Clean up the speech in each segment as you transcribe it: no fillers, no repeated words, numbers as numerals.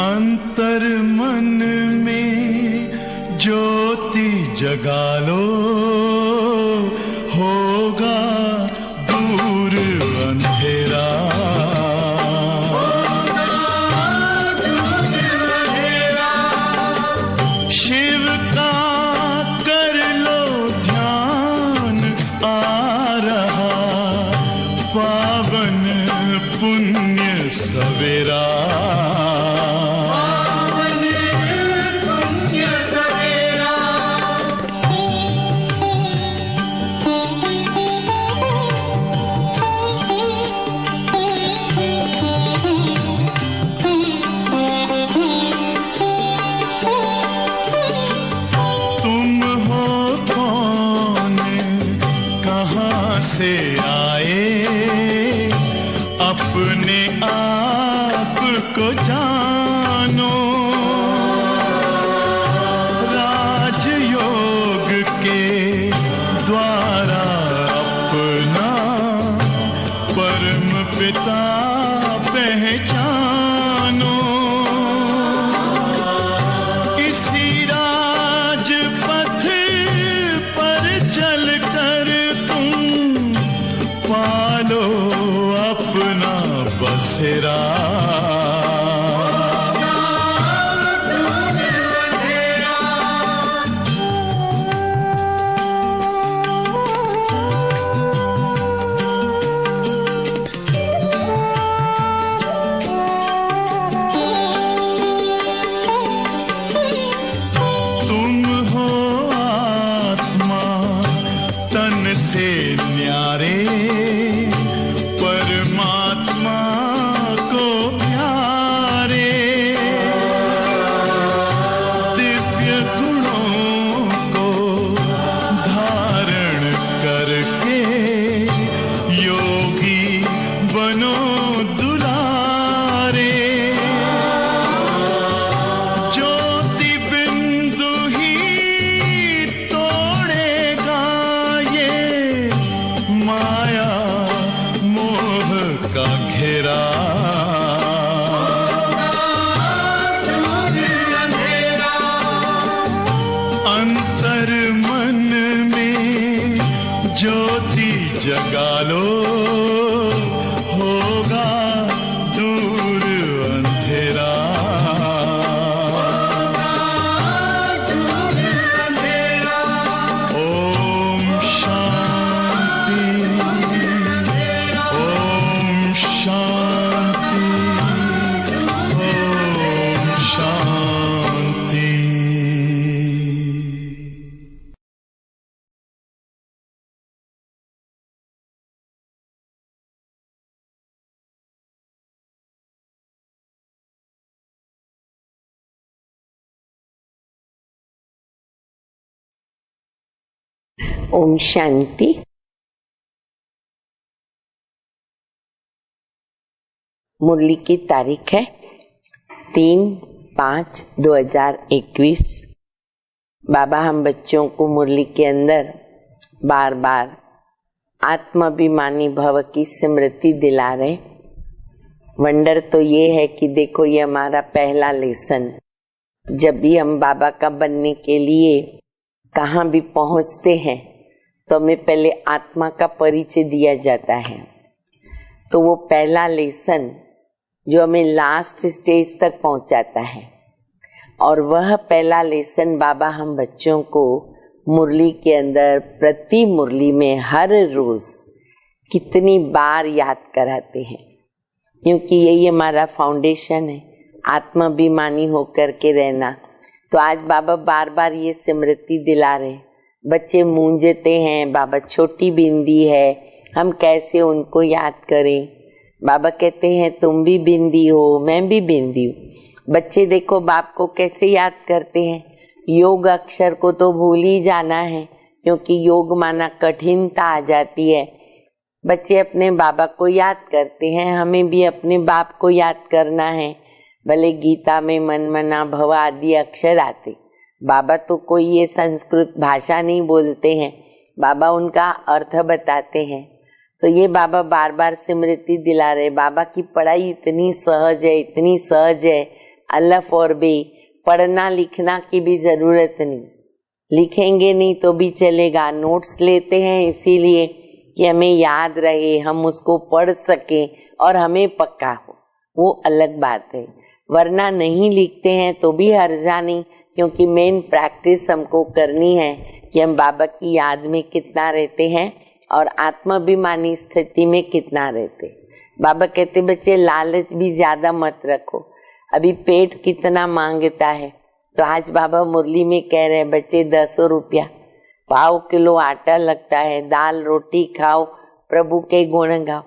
अंतर मन में ज्योति जगा लो, होगा दूर अंधेरा। शिव का कर लो ध्यान, आ रहा पावन पुण्य सवेरा। से आए अपने आप को जानो, राजयोग के द्वारा अपना परम पिता पहचानो। इसी राजपथ पर चलकर पालो अपना बसेरा। तुम हो आत्मा तन से न्यारे, परमात्मा को प्यारे। दिव्य गुणों को धारण करके योगी बनो दुलारे। ज्योति बिंदु ही तोड़ेगा ये माया का घेरा। अंतर मन में ज्योति जगा लो, होगा दूर अंधेरा। ओम शांति, ओम शांति, ओम शांति। ओम शांति। मुरली की तारीख है 3/5/2021। बाबा हम बच्चों को मुरली के अंदर बार बार आत्माभिमानी भव की स्मृति दिला रहे। वंडर तो ये है कि देखो ये हमारा पहला लेसन। जब भी हम बाबा का बनने के लिए कहाँ भी पहुँचते हैं तो हमें पहले आत्मा का परिचय दिया जाता है। तो वो पहला लेसन जो हमें लास्ट स्टेज तक पहुंचाता है, और वह पहला लेसन बाबा हम बच्चों को मुरली के अंदर प्रति मुरली में हर रोज कितनी बार याद कराते हैं, क्योंकि यही हमारा फाउंडेशन है, आत्माभिमानी होकर के रहना। तो आज बाबा बार बार ये स्मृति दिला रहे। बच्चे मूंझते हैं, बाबा छोटी बिंदी है, हम कैसे उनको याद करें। बाबा कहते हैं तुम भी बिंदी हो, मैं भी बिंदी हूँ। बच्चे देखो बाप को कैसे याद करते हैं। योग अक्षर को तो भूल ही जाना है, क्योंकि योग माना कठिनता आ जाती है। बच्चे अपने बाबा को याद करते हैं, हमें भी अपने बाप को याद करना है। भले गीता में मन मना भव आदि अक्षर आते, बाबा तो कोई ये संस्कृत भाषा नहीं बोलते हैं, बाबा उनका अर्थ बताते हैं। तो ये बाबा बार बार स्मृति दिला रहे। बाबा की पढ़ाई इतनी सहज है, इतनी सहज है, अलफ और बे, पढ़ना लिखना की भी जरूरत नहीं, लिखेंगे नहीं तो भी चलेगा। नोट्स लेते हैं इसीलिए कि हमें याद रहे, हम उसको पढ़ सके और हमें पक्का हो, वो अलग बात है। वरना नहीं लिखते हैं तो भी हर्जा नहीं, क्योंकि मेन प्रैक्टिस हमको करनी है कि हम बाबा की याद में कितना रहते हैं और आत्माभिमानी स्थिति में कितना रहते। बाबा कहते बच्चे लालच भी ज्यादा मत रखो, अभी पेट कितना मांगता है, तो आज बाबा मुरली में कह रहे हैं बच्चे 10 रुपया, पाव किलो आटा लगता है, दाल रोटी खाओ, प्रभु के गुण गाओ।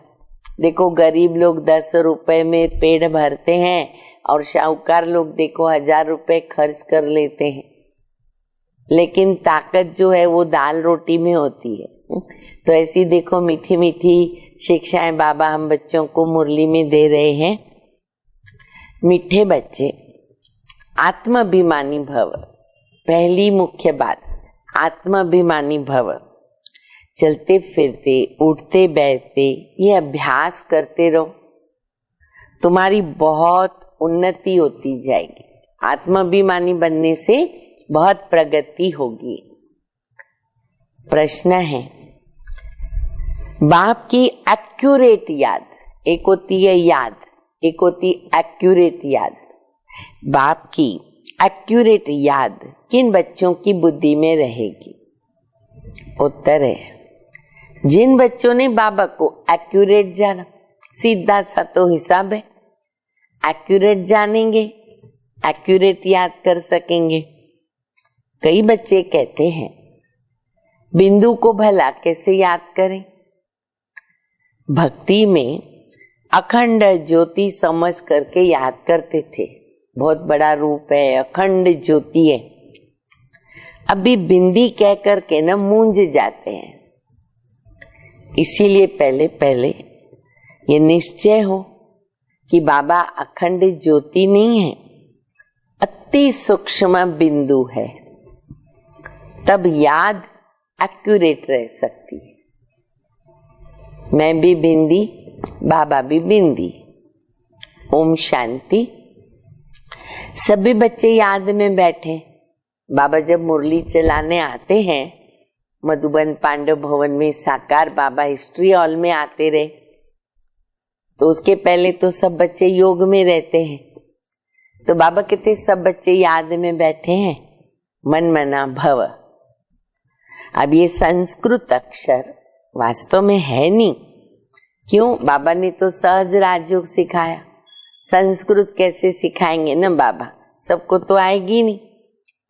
देखो गरीब लोग 10 रुपए में पेट भरते हैं और शाहूकार लोग देखो 1000 रुपए खर्च कर लेते हैं, लेकिन ताकत जो है वो दाल रोटी में होती है। तो ऐसी देखो मीठी मीठी शिक्षाएं बाबा हम बच्चों को मुरली में दे रहे हैं। मीठे बच्चे आत्माभिमानी भव, पहली मुख्य बात आत्माभिमानी भव। चलते फिरते उठते बैठते ये अभ्यास करते रहो, तुम्हारी बहुत उन्नति होती जाएगी। आत्माभिमानी बनने से बहुत प्रगति होगी। प्रश्न है, बाप की एक्यूरेट याद, एक होती है याद, एक होती एक्यूरेट याद। बाप की एक्यूरेट याद किन बच्चों की बुद्धि में रहेगी? उत्तर है जिन बच्चों ने बाबा को एक्यूरेट जाना, सीधा सा तो हिसाब है, एक्यूरेट जानेंगे, एक्यूरेट याद कर सकेंगे। कई बच्चे कहते हैं बिंदु को भला कैसे याद करें? भक्ति में अखंड ज्योति समझ करके याद करते थे, बहुत बड़ा रूप है, अखंड ज्योति है। अभी बिंदी कह करके न मूंझ जाते हैं। इसीलिए पहले पहले ये निश्चय हो कि बाबा अखंड ज्योति नहीं है, अति सूक्ष्म बिंदु है, तब याद एक्यूरेट रह सकती है। मैं भी बिंदी, बाबा भी बिंदी। ओम शांति। सभी बच्चे याद में बैठे। बाबा जब मुरली चलाने आते हैं, मधुबन पांडव भवन में साकार बाबा हिस्ट्री हॉल में आते रहे, तो उसके पहले तो सब बच्चे योग में रहते हैं। तो बाबा कहते सब बच्चे याद में बैठे हैं, मन मना भव। अब ये संस्कृत अक्षर वास्तव में है नहीं, क्यों? बाबा ने तो सहज राजयोग सिखाया, संस्कृत कैसे सिखाएंगे ना बाबा, सबको तो आएगी नहीं।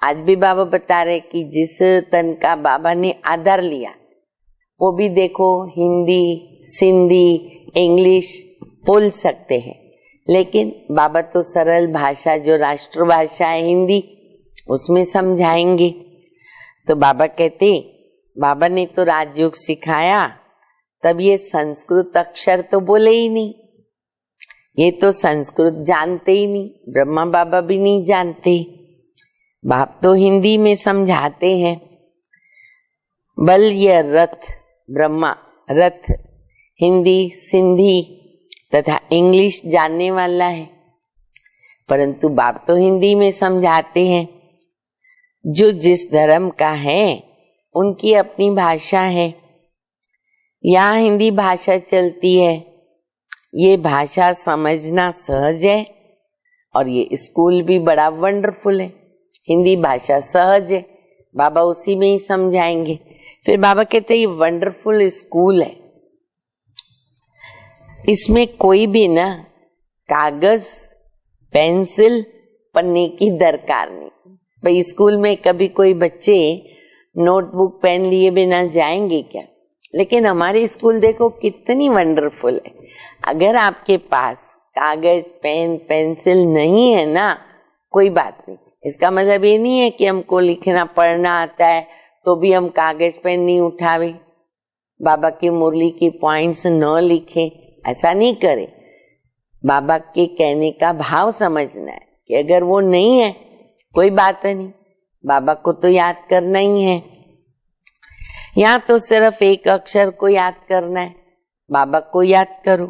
आज भी बाबा बता रहे कि जिस तन का बाबा ने आधार लिया, वो भी देखो हिंदी, सिंधी, इंग्लिश बोल सकते हैं, लेकिन बाबा तो सरल भाषा जो राष्ट्रभाषा है हिंदी, उसमें समझाएंगे। तो बाबा कहते बाबा ने तो राजयोग सिखाया, तब ये संस्कृत अक्षर तो बोले ही नहीं, ये तो संस्कृत जानते ही नहीं, ब्रह्मा बाबा भी नहीं जानते। बाप तो हिंदी में समझाते हैं, बल ये रथ, ब्रह्मा रथ हिंदी, सिंधी तथा इंग्लिश जानने वाला है, परंतु बाप तो हिंदी में समझाते हैं। जो जिस धर्म का है उनकी अपनी भाषा है, यहाँ हिंदी भाषा चलती है, ये भाषा समझना सहज है और ये स्कूल भी बड़ा वंडरफुल है। हिंदी भाषा सहज है, बाबा उसी में ही समझाएंगे। फिर बाबा कहते ये वंडरफुल स्कूल है, इसमें कोई भी ना कागज पेंसिल पन्ने की दरकार नहीं। भाई स्कूल में कभी कोई बच्चे नोटबुक पेन लिए बिना जाएंगे क्या? लेकिन हमारी स्कूल देखो कितनी वंडरफुल है। अगर आपके पास कागज पेन पेंसिल नहीं है ना, कोई बात नहीं, इसका मतलब ये नहीं है कि हमको लिखना पढ़ना आता है तो भी हम कागज पेन नहीं उठावे, बाबा की मुरली की पॉइंट्स न लिखे, ऐसा नहीं करे। बाबा के कहने का भाव समझना है कि अगर वो नहीं है कोई बात नहीं, बाबा को तो याद करना ही है। यहाँ तो सिर्फ एक अक्षर को याद करना है, बाबा को याद करो,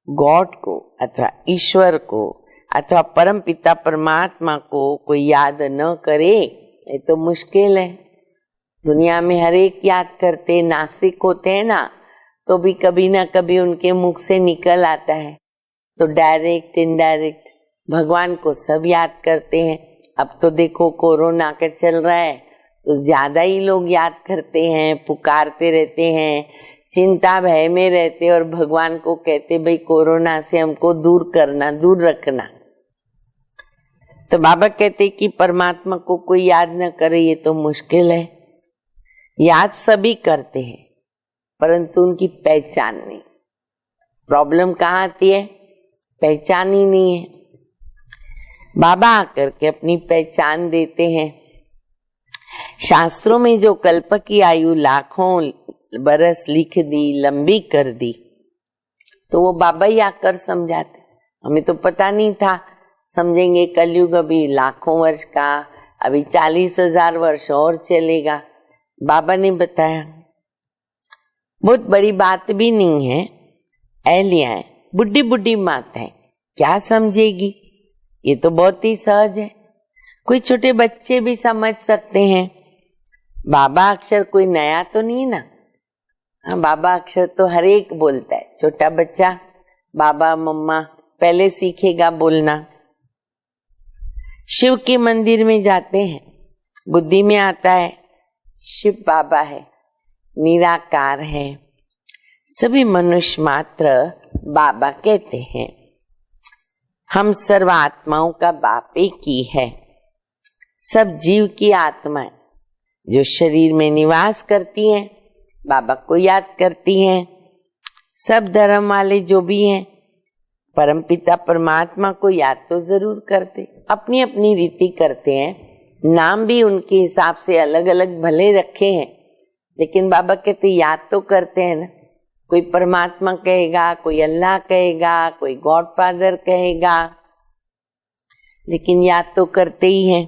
गॉड को अथवा ईश्वर को अथवा परम पिता परमात्मा को कोई याद न करे, ये तो मुश्किल है। दुनिया में हर एक याद करते, नास्तिक होते हैं ना, तो भी कभी ना कभी उनके मुख से निकल आता है। तो डायरेक्ट इनडायरेक्ट भगवान को सब याद करते हैं। अब तो देखो कोरोना का चल रहा है, तो ज्यादा ही लोग याद करते हैं, पुकारते रहते हैं, चिंता भय में रहते और भगवान को कहते भाई कोरोना से हमको दूर करना, दूर रखना। तो बाबा कहते कि परमात्मा को कोई याद न करे, ये तो मुश्किल है। याद सभी करते हैं परंतु उनकी पहचान नहीं। प्रॉब्लम कहाँ आती है? पहचान ही नहीं है। बाबा आकर के अपनी पहचान देते हैं। शास्त्रों में जो कल्प की आयु लाखों बरस लिख दी, लंबी कर दी, तो वो बाबा ही आकर समझाते। हमें तो पता नहीं था, समझेंगे कलयुग अभी लाखों वर्ष का, अभी 40,000 वर्ष और चलेगा। बाबा ने बताया बहुत बड़ी बात भी नहीं है। अहलियाएं बुढ़ी बुढ़ी माताएं क्या समझेगी, ये तो बहुत ही सहज है, कोई छोटे बच्चे भी समझ सकते हैं। बाबा अक्षर कोई नया तो नहीं ना। हाँ, बाबा अक्षर तो हर एक बोलता है। छोटा बच्चा बाबा मम्मा पहले सीखेगा बोलना। शिव के मंदिर में जाते हैं, बुद्धि में आता है शिव बाबा है, निराकार है, सभी मनुष्य मात्र बाबा कहते हैं। हम सर्व आत्माओं का बाप एक ही है। सब जीव की आत्माएं जो शरीर में निवास करती हैं बाबा को याद करती हैं। सब धर्म वाले जो भी हैं परमपिता परमात्मा को याद तो जरूर करते, अपनी अपनी रीति करते हैं। नाम भी उनके हिसाब से अलग अलग भले रखे हैं, लेकिन बाबा कहते याद तो करते हैं ना। कोई परमात्मा कहेगा, कोई अल्लाह कहेगा, कोई गॉड फादर कहेगा, लेकिन याद तो करते ही हैं।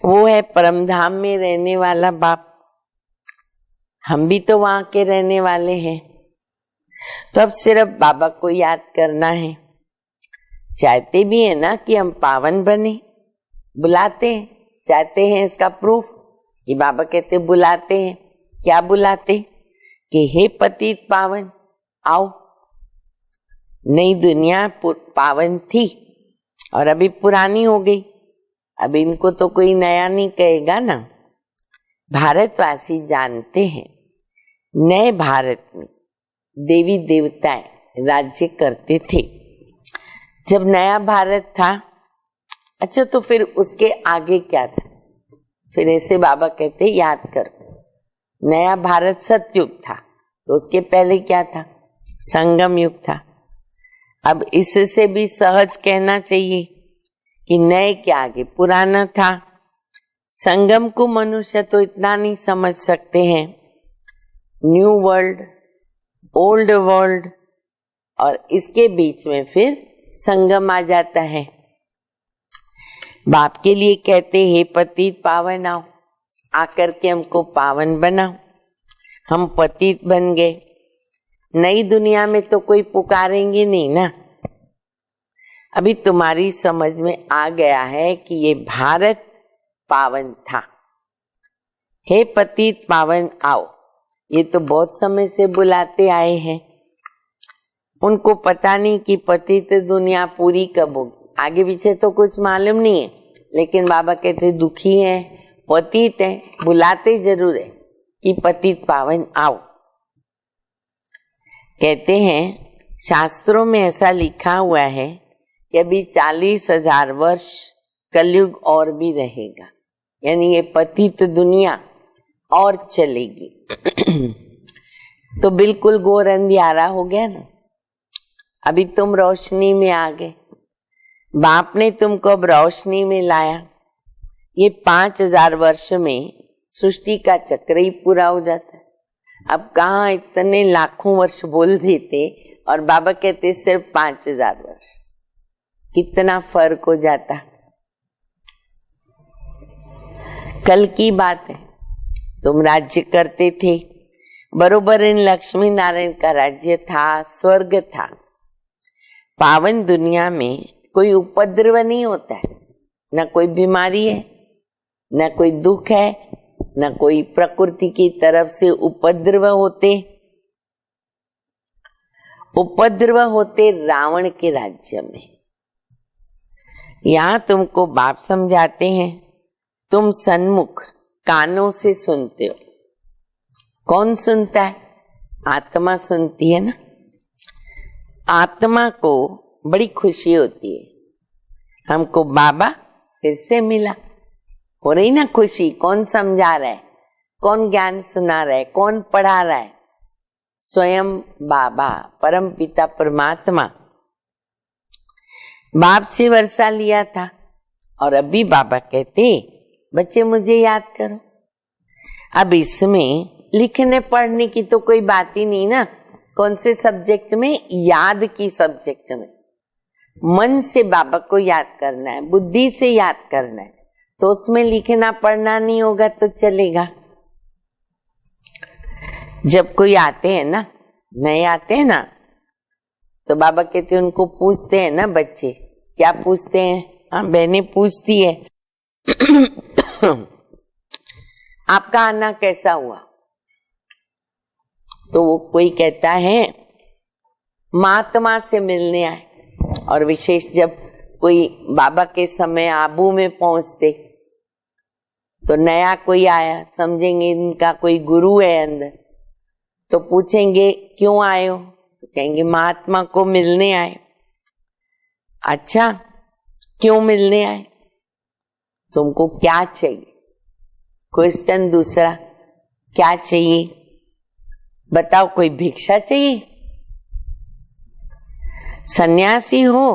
वो है परम धाम में रहने वाला बाप। हम भी तो वहां के रहने वाले हैं, तो अब सिर्फ बाबा को याद करना है। चाहते भी है ना कि हम पावन बने, बुलाते हैं, चाहते हैं इसका प्रूफ। ये बाबा कहते बुलाते हैं। क्या बुलाते? कि हे पतित पावन आओ। नई दुनिया पावन थी और अभी पुरानी हो गई, अभी इनको तो कोई नया नहीं कहेगा ना। भारतवासी जानते हैं नए भारत में देवी देवताएं राज्य करते थे। जब नया भारत था, अच्छा तो फिर उसके आगे क्या था? फिर ऐसे बाबा कहते याद करो, नया भारत सतयुग था, तो उसके पहले क्या था? संगम युग था। अब इससे भी सहज कहना चाहिए कि नए के आगे पुराना था। संगम को मनुष्य तो इतना नहीं समझ सकते हैं, न्यू वर्ल्ड, ओल्ड वर्ल्ड, और इसके बीच में फिर संगम आ जाता है। बाप के लिए कहते हे पतित पावन आओ, आकर के हमको पावन बनाओ। हम पतित बन गए, नई दुनिया में तो कोई पुकारेंगे नहीं ना। अभी तुम्हारी समझ में आ गया है कि ये भारत पावन था। हे पतित पावन आओ, ये तो बहुत समय से बुलाते आए हैं। उनको पता नहीं कि पतित दुनिया पूरी कब होगी, आगे पीछे तो कुछ मालूम नहीं है, लेकिन बाबा कहते दुखी हैं, पतित हैं, बुलाते जरूर है कि पतित पावन आओ। कहते हैं शास्त्रों में ऐसा लिखा हुआ है कि अभी 40,000 वर्ष कलयुग और भी रहेगा, यानी ये पतित दुनिया और चलेगी। तो बिल्कुल घोर अंधियारा हो गया ना। अभी तुम रोशनी में आ गए, बाप ने तुमको अब रोशनी में लाया। ये 5,000 वर्ष में सृष्टि का चक्र ही पूरा हो जाता है। अब कहाँ इतने लाखों वर्ष बोल देते और बाबा कहते सिर्फ 5,000 वर्ष, कितना फर्क हो जाता। कल की बात है, तुम राज्य करते थे, बरोबर इन लक्ष्मी नारायण का राज्य था, स्वर्ग था। पावन दुनिया में कोई उपद्रव नहीं होता है, न कोई बीमारी है, न कोई दुख है, न कोई प्रकृति की तरफ से उपद्रव होते। उपद्रव होते रावण के राज्य में। यहां तुमको बाप समझाते हैं, तुम सन्मुख कानों से सुनते हो। कौन सुनता है? आत्मा सुनती है ना। आत्मा को बड़ी खुशी होती है, हमको बाबा फिर से मिला। हो रही ना खुशी? कौन समझा रहा है, कौन ज्ञान सुना रहा है, कौन पढ़ा रहा है? स्वयं बाबा, परम पिता परमात्मा। बाप से वर्षा लिया था और अभी बाबा कहते बच्चे मुझे याद करो। अब इसमें लिखने पढ़ने की तो कोई बात ही नहीं ना। कौन से सब्जेक्ट में? याद की सब्जेक्ट में। मन से बाबा को याद करना है, बुद्धि से याद करना है, तो उसमें लिखना पढ़ना नहीं होगा तो चलेगा। जब कोई आते हैं ना, नए आते हैं ना, तो बाबा कहते हैं उनको पूछते हैं ना बच्चे, क्या पूछते हैं? हाँ, बहनें पूछती है आपका आना कैसा हुआ? तो वो कोई कहता है महात्मा से मिलने आए। और विशेष जब कोई बाबा के समय आबू में पहुंचते तो नया कोई आया, समझेंगे इनका कोई गुरु है अंदर, तो पूछेंगे क्यों आए हो? तो कहेंगे महात्मा को मिलने आए। अच्छा, क्यों मिलने आए? तुमको क्या चाहिए? क्वेश्चन दूसरा, क्या चाहिए बताओ? कोई भिक्षा चाहिए? सन्यासी हो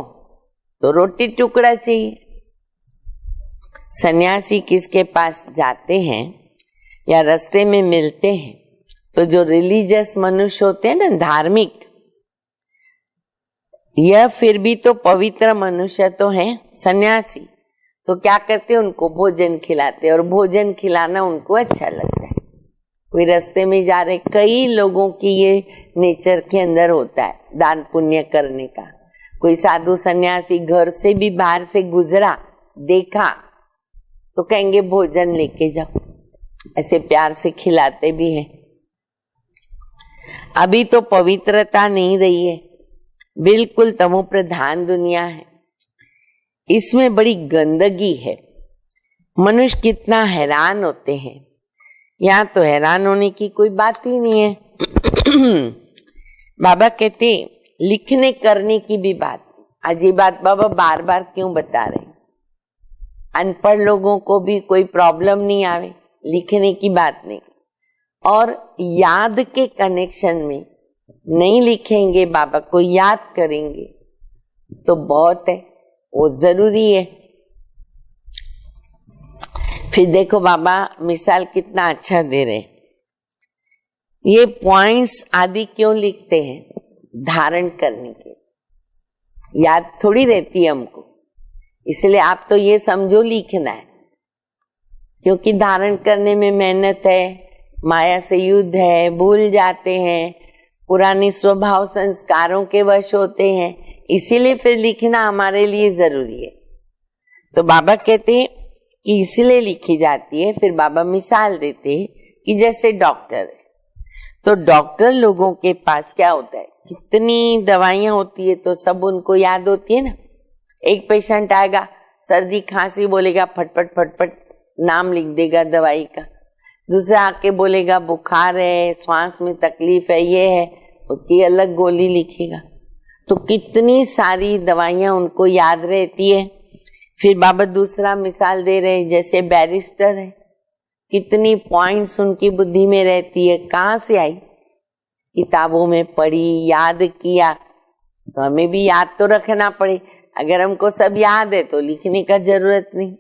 तो रोटी टुकड़ा चाहिए। सन्यासी किसके पास जाते हैं या रास्ते में मिलते हैं तो जो रिलीजियस मनुष्य होते हैं ना, धार्मिक, यह फिर भी तो पवित्र मनुष्य तो हैं सन्यासी, तो क्या करते हैं? उनको भोजन खिलाते, और भोजन खिलाना उनको अच्छा लगता है। कोई रास्ते में जा रहे, कई लोगों की ये नेचर के अंदर होता है दान पुण्य करने का। कोई साधु सन्यासी घर से भी बाहर से गुजरा, देखा, तो कहेंगे भोजन लेके जाओ, ऐसे प्यार से खिलाते भी हैं। अभी तो पवित्रता नहीं रही है, बिल्कुल तमो प्रधान दुनिया है, इसमें बड़ी गंदगी है। मनुष्य कितना हैरान होते हैं। यहाँ तो हैरान होने की कोई बात ही नहीं है। बाबा कहते लिखने करने की भी बात। आज ये बात बाबा बार बार क्यों बता रहे? अनपढ़ लोगों को भी कोई प्रॉब्लम नहीं आवे, लिखने की बात नहीं। और याद के कनेक्शन में नहीं लिखेंगे, बाबा को याद करेंगे तो बहुत है, वो जरूरी है। फिर देखो बाबा मिसाल कितना अच्छा दे रहे। ये पॉइंट्स आदि क्यों लिखते हैं? धारण करने के, याद थोड़ी रहती है हमको, इसलिए आप तो ये समझो लिखना है, क्योंकि धारण करने में मेहनत है, माया से युद्ध है, भूल जाते हैं, पुरानी स्वभाव संस्कारों के वश होते हैं, इसीलिए फिर लिखना हमारे लिए जरूरी है। तो बाबा कहते हैं कि इसलिए लिखी जाती है। फिर बाबा मिसाल देते हैं कि जैसे डॉक्टर है, तो डॉक्टर लोगों के पास क्या होता है, कितनी दवाइयां होती है तो सब उनको याद होती है ना। एक पेशेंट आएगा, सर्दी खांसी बोलेगा, फटफट फटफट नाम लिख देगा दवाई का। दूसरा आके बोलेगा बुखार है, श्वास में तकलीफ है, ये है, उसकी अलग गोली लिखेगा। तो कितनी सारी दवाइयां उनको याद रहती है। फिर बाबा दूसरा मिसाल दे रहे हैं, जैसे बैरिस्टर है, कितनी पॉइंट्स उनकी बुद्धि में रहती है, कहाँ से आई? किताबों में पढ़ी, याद किया। तो हमें भी याद तो रखना पड़े। अगर हमको सब याद है तो लिखने का जरूरत नहीं।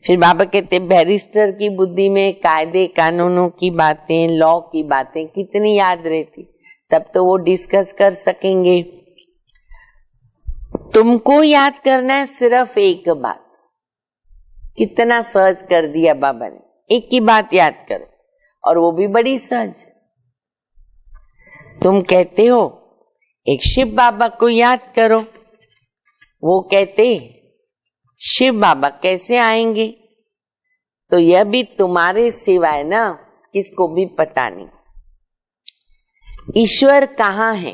फिर बाबा कहते बैरिस्टर की बुद्धि में कायदे कानूनों की बातें, लॉ की बातें कितनी याद रहती, तब तो वो डिस्कस कर सकेंगे। तुमको याद करना है सिर्फ एक बात। कितना सहज कर दिया बाबा ने, एक ही बात याद करो, और वो भी बड़ी सहज। तुम कहते हो एक शिव बाबा को याद करो। वो कहते शिव बाबा कैसे आएंगे, तो यह भी तुम्हारे सिवाय ना किसको भी पता नहीं। ईश्वर कहाँ है,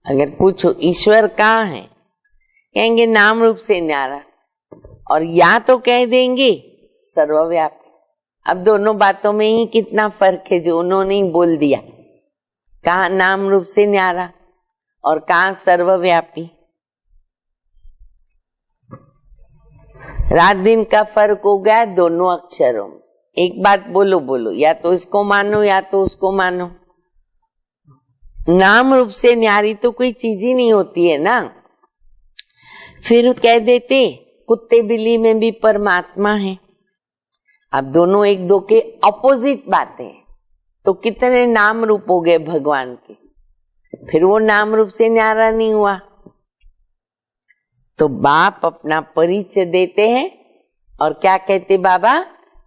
अगर पूछो ईश्वर कहाँ है, कहेंगे नाम रूप से न्यारा, और या तो कह देंगे सर्वव्यापी। अब दोनों बातों में ही कितना फर्क है जो उन्होंने ही बोल दिया। कहाँ नाम रूप से न्यारा और कहाँ सर्वव्यापी। रात दिन का फर्क हो गया दोनों अक्षरों में। एक बात बोलो, या तो इसको मानो या तो उसको मानो। नाम रूप से न्यारी तो कोई चीज ही नहीं होती है ना। फिर कह देते कुत्ते बिल्ली में भी परमात्मा है। अब दोनों एक दो के अपोजिट बातें हैं, तो कितने नाम रूप हो गए भगवान के, फिर वो नाम रूप से न्यारा नहीं हुआ। तो बाप अपना परिचय देते हैं और क्या कहते बाबा,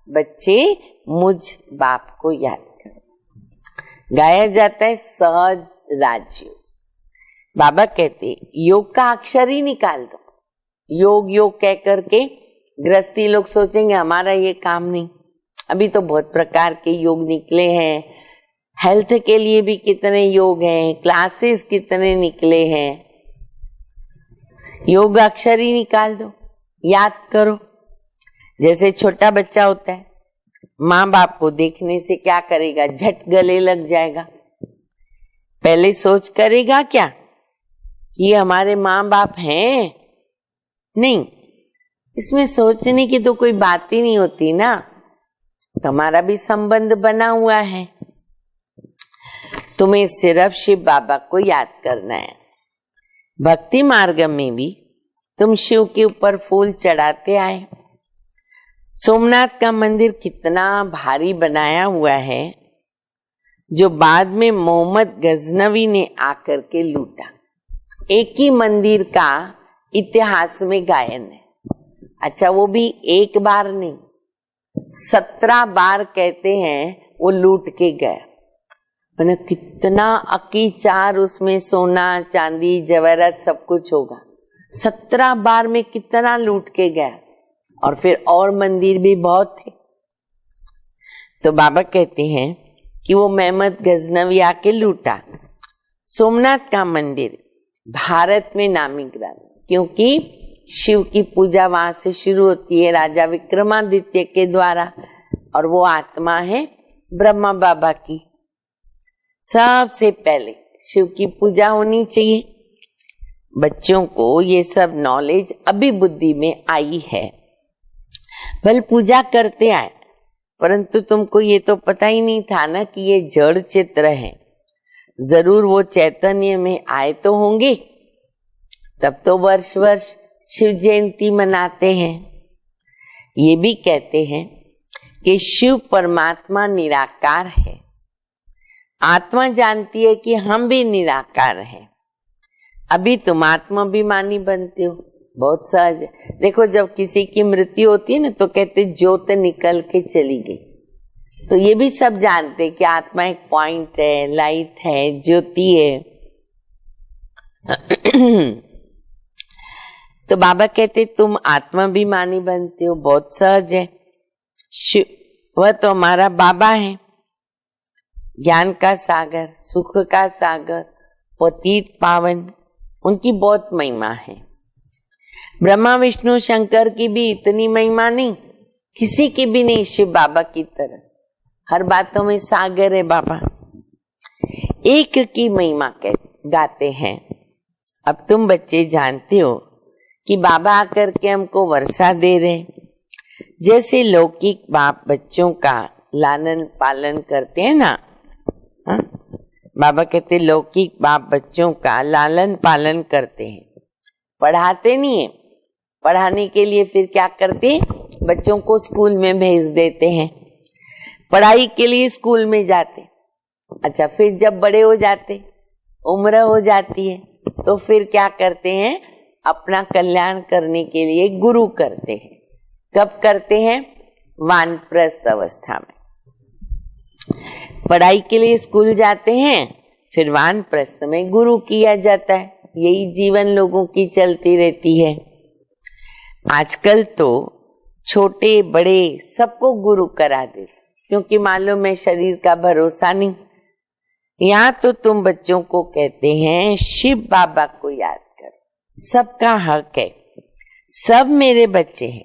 बच्चे मुझ बाप को याद करो। गाया जाता है सहज राजयोग। बाबा कहते योग का अक्षर ही निकाल दो। योग योग कह करके गृहस्थी लोग सोचेंगे हमारा ये काम नहीं। अभी तो बहुत प्रकार के योग निकले हैं, हेल्थ के लिए भी कितने योग हैं, क्लासेस कितने निकले हैं। योग अक्षर ही निकाल दो, याद करो। जैसे छोटा बच्चा होता है, माँ बाप को देखने से क्या करेगा, झट गले लग जाएगा। पहले सोच करेगा क्या कि हमारे माँ बाप हैं, नहीं, इसमें सोचने की तो कोई बात ही नहीं होती ना। तुम्हारा भी संबंध बना हुआ है, तुम्हें सिर्फ शिव बाबा को याद करना है। भक्ति मार्ग में भी तुम शिव के ऊपर फूल चढ़ाते आए। सोमनाथ का मंदिर कितना भारी बनाया हुआ है, जो बाद में मोहम्मद गजनवी ने आकर के लूटा। एक ही मंदिर का इतिहास में गायन है। अच्छा, वो भी एक बार नहीं, 17 बार कहते हैं वो लूट के गया। मैंने कितना अकीचार उसमें सोना चांदी जवाहरात सब कुछ होगा। 17 बार में कितना लूट के गया, और फिर और मंदिर भी बहुत थे। तो बाबा कहते हैं कि वो मोहम्मद गजनवी आके लूटा। सोमनाथ का मंदिर भारत में नामी ग्रंथ, क्योंकि शिव की पूजा वहां से शुरू होती है राजा विक्रमादित्य के द्वारा, और वो आत्मा है ब्रह्मा बाबा की। सबसे पहले शिव की पूजा होनी चाहिए। बच्चों को ये सब नॉलेज अभी बुद्धि में आई है, भले पूजा करते आए, परंतु तुमको ये तो पता ही नहीं था ना कि ये जड़ चित्र है। जरूर वो चैतन्य में आए तो होंगे, तब तो वर्ष वर्ष शिव जयंती मनाते हैं। ये भी कहते हैं कि शिव परमात्मा निराकार है। आत्मा जानती है कि हम भी निराकार हैं। अभी तुम आत्माभिमानी बनते हो, बहुत सहज है। देखो, जब किसी की मृत्यु होती है ना, तो कहते ज्योत निकल के चली गई। तो ये भी सब जानते हैं कि आत्मा एक पॉइंट है, लाइट है, ज्योति है। तो बाबा कहते तुम आत्माभिमानी बनते हो, बहुत सहज है। वह तो हमारा बाबा है, ज्ञान का सागर, सुख का सागर, पतित पावन, उनकी बहुत महिमा है। ब्रह्मा विष्णु शंकर की भी इतनी महिमा नहीं, किसी की भी नहीं शिव बाबा की तरह। हर बातों में सागर है बाबा। एक की महिमा गाते हैं। अब तुम बच्चे जानते हो कि बाबा आकर के हमको वर्षा दे रहे। जैसे लौकिक बाप बच्चों का लालन पालन करते हैं ना, हा? बाबा कहते लौकिक बाप बच्चों का लालन पालन करते हैं, पढ़ाते नहीं है। पढ़ाने के लिए फिर क्या करते हैं, बच्चों को स्कूल में भेज देते हैं, पढ़ाई के लिए स्कूल में जाते। अच्छा, फिर जब बड़े हो जाते, उम्र हो जाती है, तो फिर क्या करते हैं, अपना कल्याण करने के लिए गुरु करते हैं। कब करते हैं, वानप्रस्थ अवस्था में। पढ़ाई के लिए स्कूल जाते हैं, फिर वानप्रस्थ में गुरु किया जाता है। यही जीवन लोगों की चलती रहती है। आजकल तो छोटे बड़े सबको गुरु करा दे, क्योंकि मालूम है शरीर का भरोसा नहीं। यहाँ तो तुम बच्चों को कहते हैं शिव बाबा को याद करो, सबका हक है, सब मेरे बच्चे हैं।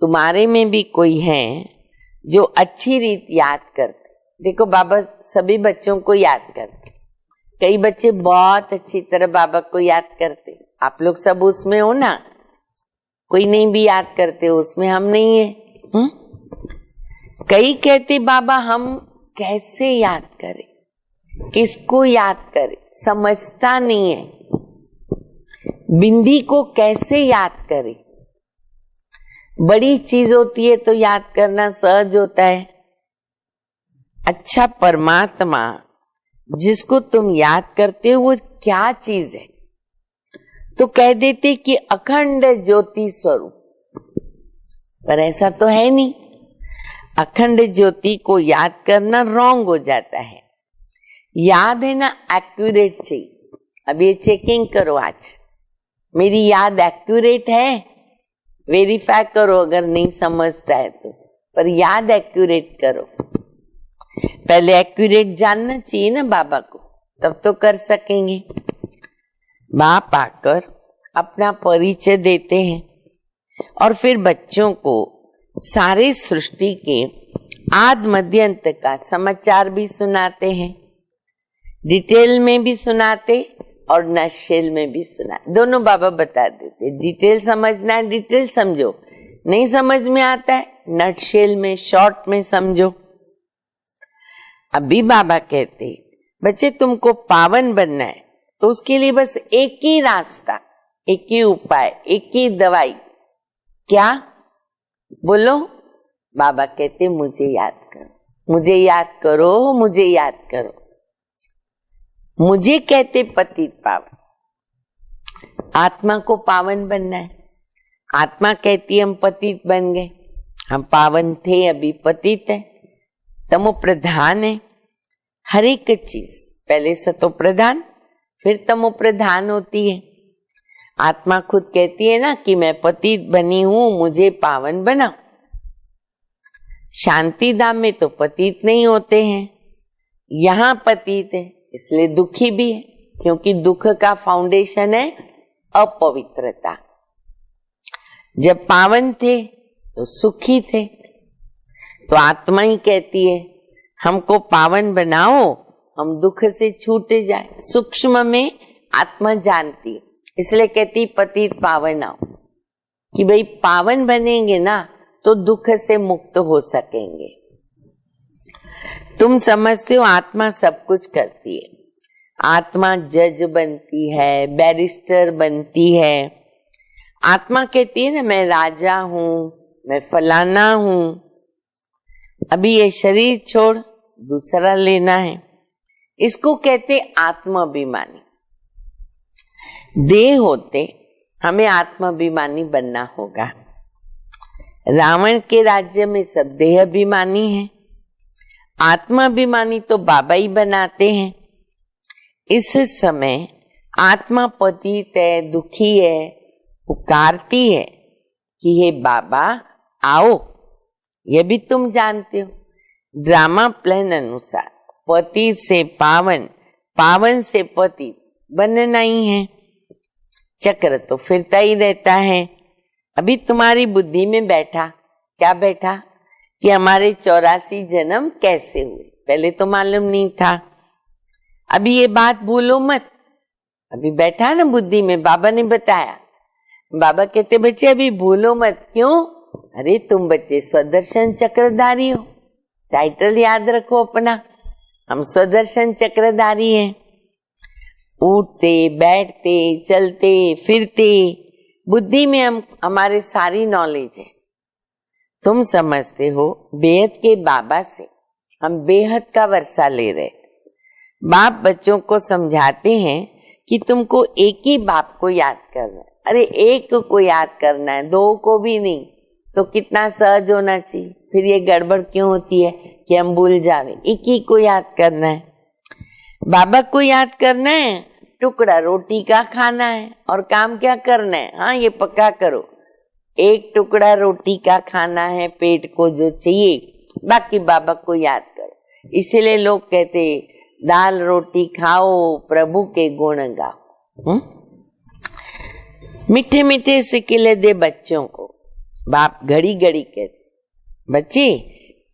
तुम्हारे में भी कोई है जो अच्छी रीत याद करते। देखो बाबा सभी बच्चों को याद करते। कई बच्चे बहुत अच्छी तरह बाबा को याद करते। आप लोग सब उसमें हो ना, कोई नहीं भी याद करते, उसमें हम नहीं है। कई कहते बाबा हम कैसे याद करें, किसको याद करें, समझता नहीं है। बिंदी को कैसे याद करें? बड़ी चीज होती है तो याद करना सहज होता है। अच्छा परमात्मा जिसको तुम याद करते हो वो क्या चीज है? तो कह देते कि अखंड ज्योति स्वरूप, पर ऐसा तो है नहीं। अखंड ज्योति को याद करना रॉन्ग हो जाता है। याद है ना एक्यूरेट चाहिए। अब ये चेकिंग करो, आज मेरी याद एक्यूरेट है, वेरीफाई करो अगर नहीं समझता है तो, पर याद एक्यूरेट करो। पहले एक्यूरेट जानना चाहिए ना बाबा को, तब तो कर सकेंगे। बाप आकर अपना परिचय देते हैं और फिर बच्चों को सारे सृष्टि के आद मध्य अंत का समाचार भी सुनाते हैं। डिटेल में भी सुनाते और नटशेल में भी सुना, दोनों बाबा बता देते। डिटेल समझना है डिटेल समझो, नहीं समझ में आता है नटशेल में शॉर्ट में समझो। अभी बाबा कहते बच्चे तुमको पावन बनना है तो उसके लिए बस एक ही रास्ता, एक ही उपाय, एक ही दवाई। क्या? बोलो। बाबा कहते मुझे याद करो, मुझे याद करो, मुझे याद करो। मुझे कहते पतित पावन। आत्मा को पावन बनना है। आत्मा कहती हम पतित बन गए, हम पावन थे अभी पतित है। तमो प्रधान है हर एक चीज, पहले सतो प्रधान फिर तमो प्रधान होती है। आत्मा खुद कहती है ना कि मैं पतित बनी हूं, मुझे पावन बनाओ। शांति धाम में तो पतित नहीं होते हैं, यहाँ पतित है, इसलिए दुखी भी है, क्योंकि दुख का फाउंडेशन है अपवित्रता। जब पावन थे तो सुखी थे। तो आत्मा ही कहती है हमको पावन बनाओ, हम दुख से छूटे जाए। सूक्ष्म में आत्मा जानती है, इसलिए कहती पतित पावन आओ, कि भाई पावन बनेंगे ना तो दुख से मुक्त हो सकेंगे। तुम समझते हो आत्मा सब कुछ करती है। आत्मा जज बनती है, बैरिस्टर बनती है। आत्मा कहती है ना मैं राजा हूं, मैं फलाना हूं। अभी ये शरीर छोड़ दूसरा लेना है, इसको कहते आत्माभिमानी। देह होते हमें आत्माभिमानी बनना होगा। रावण के राज्य में सब देह अभिमानी है, आत्माभिमानी तो बाबा ही बनाते हैं। इस समय आत्मा पतित है, दुखी है, पुकारती है कि हे बाबा आओ। ये भी तुम जानते हो ड्रामा प्लान अनुसार पतित से पावन, पावन से पतित बनना ही है। चक्र तो फिरता ही रहता है। अभी तुम्हारी बुद्धि में बैठा, क्या बैठा कि हमारे 84 जन्म कैसे हुए, पहले तो मालूम नहीं था। अभी ये बात भूलो मत। अभी बैठा ना बुद्धि में, बाबा ने बताया। बाबा कहते बच्चे अभी भूलो मत। क्यों? अरे तुम बच्चे स्वदर्शन चक्रधारी हो, टाइटल याद रखो अपना। हम स्वदर्शन चक्रधारी हैं। उठते बैठते चलते फिरते बुद्धि में हम हमारे सारी नॉलेज है। तुम समझते हो बेहद के बाबा से हम बेहद का वर्षा ले रहे। बाप बच्चों को समझाते हैं कि तुमको एक ही बाप को याद करना है। अरे एक को याद करना है, दो को भी नहीं, तो कितना सहज होना चाहिए। फिर ये गड़बड़ क्यों होती है कि हम भूल जावे। एक ही को याद करना है। बाबा को याद करना है, टुकड़ा रोटी का खाना है और काम क्या करना है, हाँ ये पक्का करो, एक टुकड़ा रोटी का खाना है, पेट को जो चाहिए, बाकी बाबा को याद करो। इसीलिए लोग कहते दाल रोटी खाओ, प्रभु के गुण गाओ। मीठे मीठे सिक्के दे बच्चों को। बाप घड़ी घड़ी कहते, बच्चे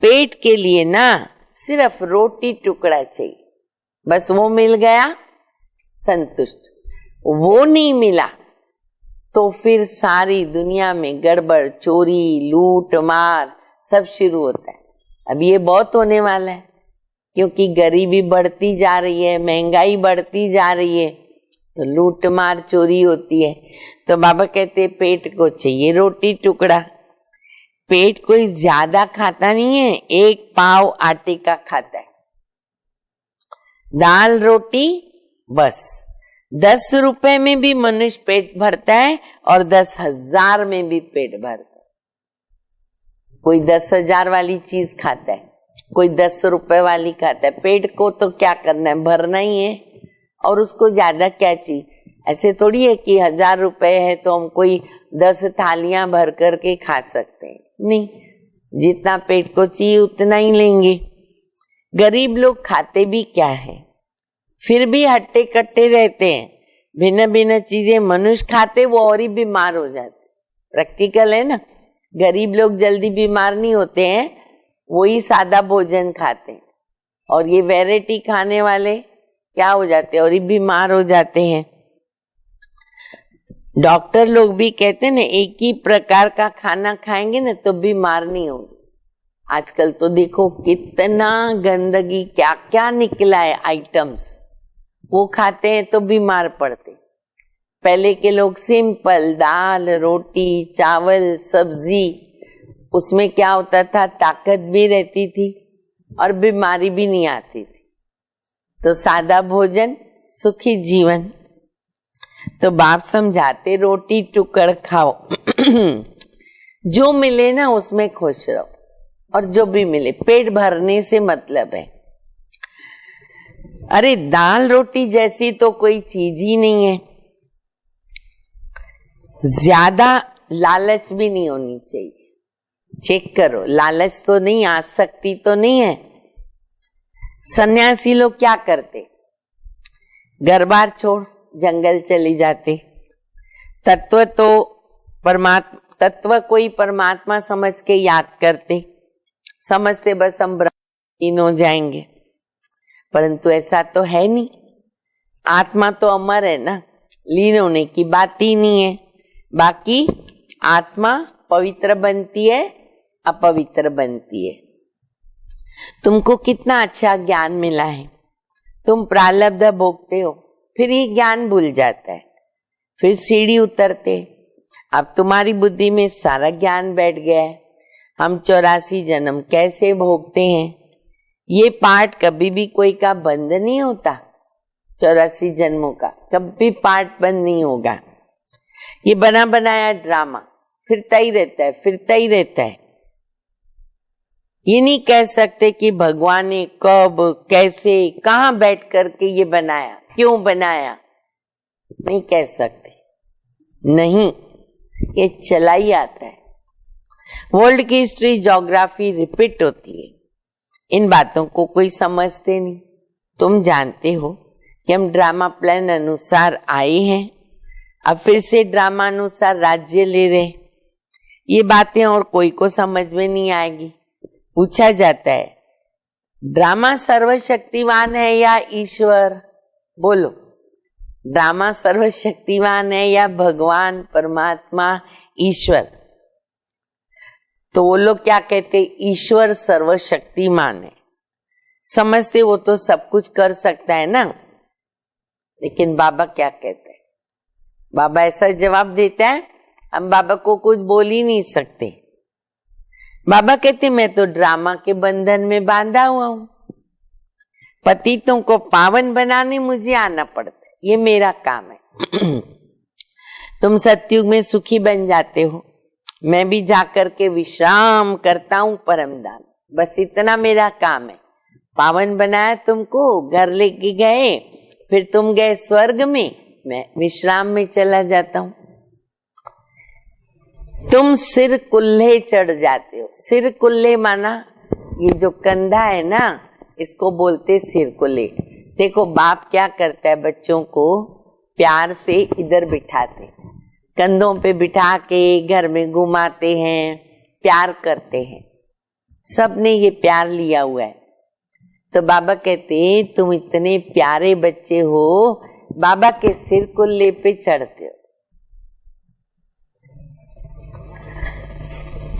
पेट के लिए ना सिर्फ रोटी टुकड़ा चाहिए, बस वो मिल गया संतुष्ट, वो नहीं मिला तो फिर सारी दुनिया में गड़बड़, चोरी, लूट मार सब शुरू होता है। अब ये बहुत होने वाला है, क्योंकि गरीबी बढ़ती जा रही है, महंगाई बढ़ती जा रही है, तो लूट मार चोरी होती है। तो बाबा कहते पेट को चाहिए रोटी टुकड़ा। पेट कोई ज्यादा खाता नहीं है, एक पाव आटे का खाता है, दाल रोटी बस। 10 रुपए में भी मनुष्य पेट भरता है और 10,000 में भी पेट भरता है। कोई 10,000 वाली चीज खाता है, कोई 10 रुपए वाली खाता है। पेट को तो क्या करना है, भरना ही है, और उसको ज्यादा क्या चाहिए। ऐसे थोड़ी है कि 1000 रुपए है तो हम कोई 10 थालियां भर करके खा सकते हैं, नहीं, जितना पेट को चाहिए उतना ही लेंगे। गरीब लोग खाते भी क्या है, फिर भी हट्टे कट्टे रहते हैं, भिन्न भिन्न चीजें मनुष्य खाते वो और ही बीमार हो जाते। प्रैक्टिकल है ना, गरीब लोग जल्दी बीमार नहीं होते हैं, वही सादा भोजन खाते हैं, और ये वैरायटी खाने वाले क्या हो जाते हैं और ही बीमार हो जाते हैं। डॉक्टर लोग भी कहते हैं ना, एक ही प्रकार का खाना खाएंगे ना तो बीमार नहीं होंगे। आजकल तो देखो कितना गंदगी क्या क्या निकला है आइटम्स, वो खाते हैं तो बीमार पड़ते। पहले के लोग सिंपल दाल रोटी चावल सब्जी, उसमें क्या होता था, ताकत भी रहती थी और बीमारी भी नहीं आती थी। तो सादा भोजन सुखी जीवन। तो बाप समझाते रोटी टुकड़ खाओ जो मिले ना उसमें खुश रहो, और जो भी मिले पेट भरने से मतलब है। अरे दाल रोटी जैसी तो कोई चीज ही नहीं है। ज्यादा लालच भी नहीं होनी चाहिए। चेक करो, लालच तो नहीं, आसक्ति तो नहीं है। सन्यासी लोग क्या करते, घर बार छोड़ जंगल चली जाते, तत्व कोई परमात्मा समझ के याद करते, समझते बस हम ब्रह्म हो जाएंगे, परंतु ऐसा तो है नहीं। आत्मा तो अमर है ना, लीन होने की बात ही नहीं है। बाकी आत्मा पवित्र बनती है, अपवित्र बनती है। तुमको कितना अच्छा ज्ञान मिला है, तुम प्रारब्ध भोगते हो, फिर ये ज्ञान भूल जाता है, फिर सीढ़ी उतरते। अब तुम्हारी बुद्धि में सारा ज्ञान बैठ गया है, हम 84 जन्म कैसे भोगते हैं। ये पाठ कभी भी कोई का बंद नहीं होता, 84 जन्मों का कभी पाठ बंद नहीं होगा। ये बना बनाया ड्रामा फिरता ही रहता है, फिरता ही रहता है। ये नहीं कह सकते कि भगवान ने कब कैसे कहाँ बैठ करके ये बनाया, क्यों बनाया, नहीं कह सकते। नहीं, ये चला ही आता है। वर्ल्ड की हिस्ट्री ज्योग्राफी रिपीट होती है, इन बातों को कोई समझते नहीं। तुम जानते हो कि हम ड्रामा प्लान अनुसार आए हैं, अब फिर से ड्रामा अनुसार राज्य ले रहे। ये बातें और कोई को समझ में नहीं आएगी। पूछा जाता है ड्रामा सर्वशक्तिवान है या ईश्वर, बोलो ड्रामा सर्वशक्तिवान है या भगवान परमात्मा ईश्वर। तो वो लोग क्या कहते, ईश्वर सर्वशक्तिमान है। समझते वो तो सब कुछ कर सकता है ना। लेकिन बाबा क्या कहते हैं, बाबा ऐसा जवाब देता है, हम बाबा को कुछ बोल ही नहीं सकते। बाबा कहते मैं तो ड्रामा के बंधन में बांधा हुआ हूं, पतितों को पावन बनाने मुझे आना पड़ता है, ये मेरा काम है। तुम सतयुग में सुखी बन जाते हो, मैं भी जाकर के विश्राम करता हूं परमधाम, बस इतना मेरा काम है। पावन बनाया तुमको, घर लेके गए, फिर तुम गए स्वर्ग में, मैं विश्राम में चला जाता हूं। तुम सिर कुल्हे चढ़ जाते हो। सिर कुल्हे माना ये जो कंधा है ना, इसको बोलते सिर कुल्हे। देखो बाप क्या करता है, बच्चों को प्यार से इधर बिठाते, कंधों पे बिठा के घर में घुमाते हैं, प्यार करते हैं। सबने ये प्यार लिया हुआ है। तो बाबा कहते तुम इतने प्यारे बच्चे हो, बाबा के सिर कुल्हे पे चढ़ते हो।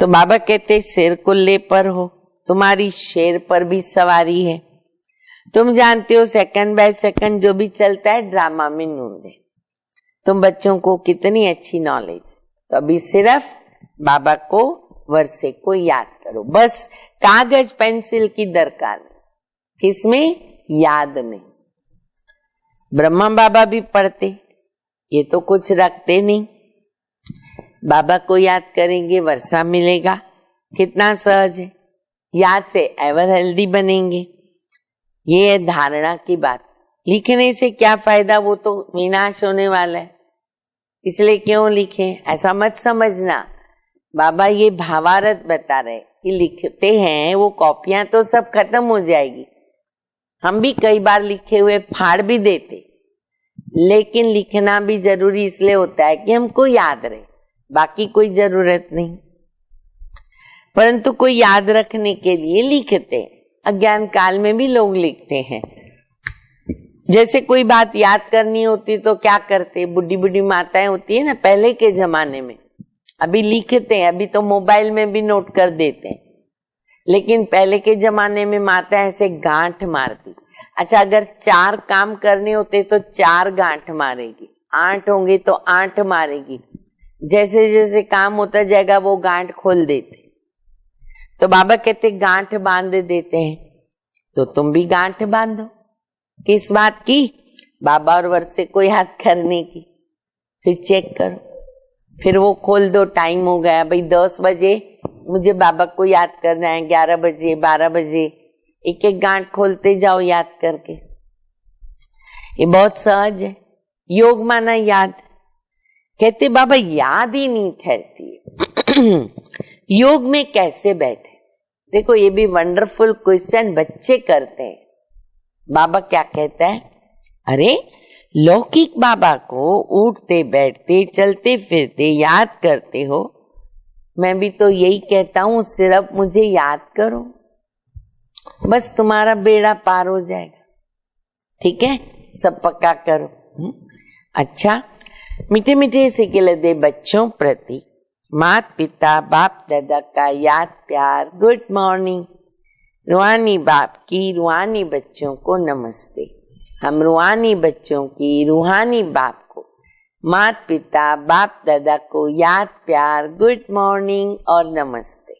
तो बाबा कहते सिर कुल्हे पर हो, तुम्हारी शेर पर भी सवारी है। तुम जानते हो सेकंड बाय सेकंड जो भी चलता है ड्रामा में नून है। तुम बच्चों को कितनी अच्छी नॉलेज। तो अभी सिर्फ बाबा को वर्षे को याद करो, बस कागज पेंसिल की दरकार नहीं। किसमें? याद में। ब्रह्मा बाबा भी पढ़ते, ये तो कुछ रखते नहीं। बाबा को याद करेंगे, वर्षा मिलेगा, कितना सहज है। याद से एवर हेल्दी बनेंगे। ये है धारणा की बात। लिखने से क्या फायदा, वो तो विनाश होने वाला है, इसलिए क्यों लिखे, ऐसा मत समझना। बाबा ये भावार्थ बता रहे कि लिखते हैं, वो कॉपियां तो सब खत्म हो जाएगी। हम भी कई बार लिखे हुए फाड़ भी देते, लेकिन लिखना भी जरूरी इसलिए होता है कि हमको याद रहे, बाकी कोई जरूरत नहीं। परंतु कोई याद रखने के लिए लिखते हैं। अज्ञान काल में भी लोग लिखते हैं। जैसे कोई बात याद करनी होती तो क्या करते, बुढ़ी बुढ़ी माताएं होती है ना पहले के जमाने में, अभी लिखते हैं, अभी तो मोबाइल में भी नोट कर देते हैं, लेकिन पहले के जमाने में माता ऐसे गांठ मारती। अच्छा, अगर 4 काम करने होते तो 4 गांठ मारेगी, 8 होंगे तो 8 मारेगी। जैसे जैसे काम होता जाएगा वो गांठ खोल देते। तो बाबा कहते गांठ बांध देते हैं, तो तुम भी गांठ बांधो। किस बात की? बाबा और वर्षे को याद करने की। फिर चेक करो, फिर वो खोल दो, टाइम हो गया भाई 10 बजे मुझे बाबा को याद करना है, 11 बजे 12 बजे, एक एक गांठ खोलते जाओ याद करके। ये बहुत सहज है। योग माना याद। कहते बाबा याद ही नहीं ठहरती योग में कैसे बैठे? देखो ये भी वंडरफुल क्वेश्चन बच्चे करते हैं। बाबा क्या कहता है, अरे लौकिक बाबा को उठते बैठते चलते फिरते याद करते हो, मैं भी तो यही कहता हूं, सिर्फ मुझे याद करो, बस तुम्हारा बेड़ा पार हो जाएगा। ठीक है, सब पक्का करो। अच्छा, मीठे मीठे सिके दे बच्चों प्रति माता पिता बाप दादा का याद प्यार, गुड मॉर्निंग। रूहानी बाप की रूहानी बच्चों को नमस्ते। हम रूहानी बच्चों की रूहानी बाप को, माता पिता बाप दादा को याद प्यार, गुड मॉर्निंग और नमस्ते।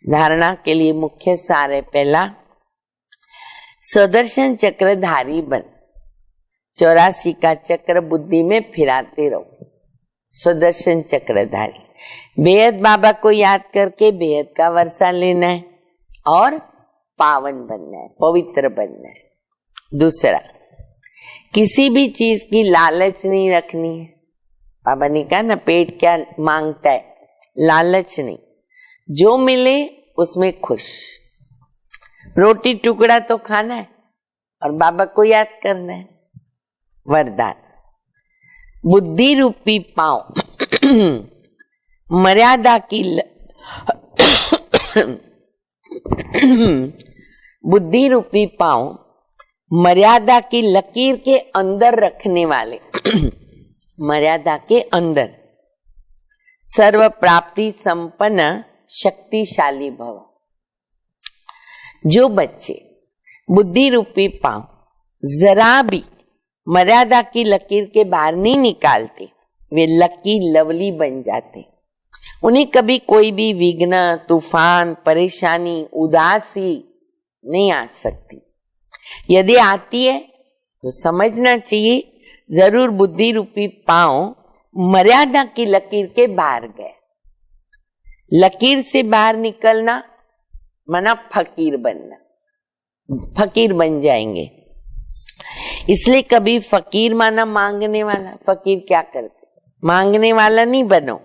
धारणा के लिए मुख्य सार है, पहला सुदर्शन चक्रधारी बन, 84 का चक्र बुद्धि में फिराते रहो। सुदर्शन चक्रधारी, बेहद बाबा को याद करके बेहद का वर्षा लेना है और पावन बनना है, पवित्र बनना है। दूसरा, किसी भी चीज की लालच नहीं रखनी है। बाबा ने कहा ना, पेट क्या मांगता है, लालच नहीं, जो मिले उसमें खुश। रोटी टुकड़ा तो खाना है और बाबा को याद करना है। वरदान, बुद्धि रूपी पांव मर्यादा की बुद्धि रूपी पांव मर्यादा की लकीर के अंदर रखने वाले मर्यादा के अंदर सर्व प्राप्ति संपन्न शक्तिशाली भव। जो बच्चे बुद्धि रूपी पांव जरा भी मर्यादा की लकीर के बाहर नहीं निकालते, वे लकी लवली बन जाते। उन्हें कभी कोई भी विघ्न, तूफान, परेशानी, उदासी नहीं आ सकती। यदि आती है तो समझना चाहिए जरूर बुद्धि रूपी पांव मर्यादा की लकीर के बाहर गए। लकीर से बाहर निकलना माना फकीर बनना। फकीर बन जाएंगे। इसलिए कभी फकीर माना मांगने वाला। फकीर क्या करते? मांगने वाला नहीं बनो,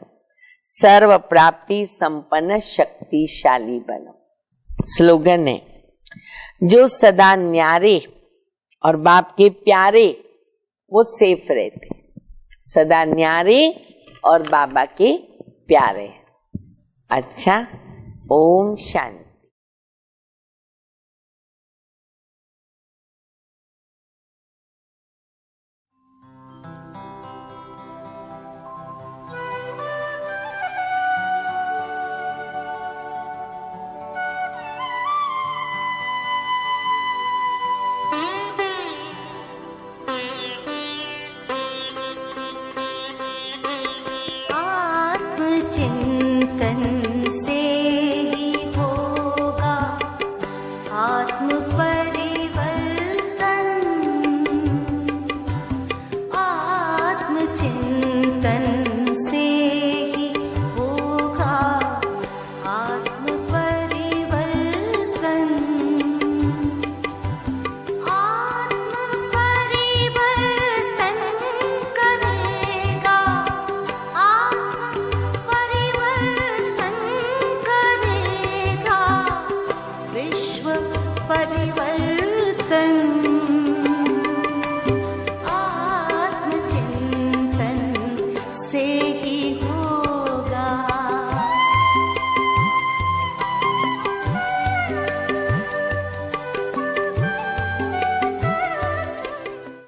सर्व प्राप्ति संपन्न शक्तिशाली बनो। स्लोगन है, जो सदा न्यारे और बाप के प्यारे वो सेफ रहते। सदा न्यारे और बाबा के प्यारे। अच्छा, ओम शांति। चिंतन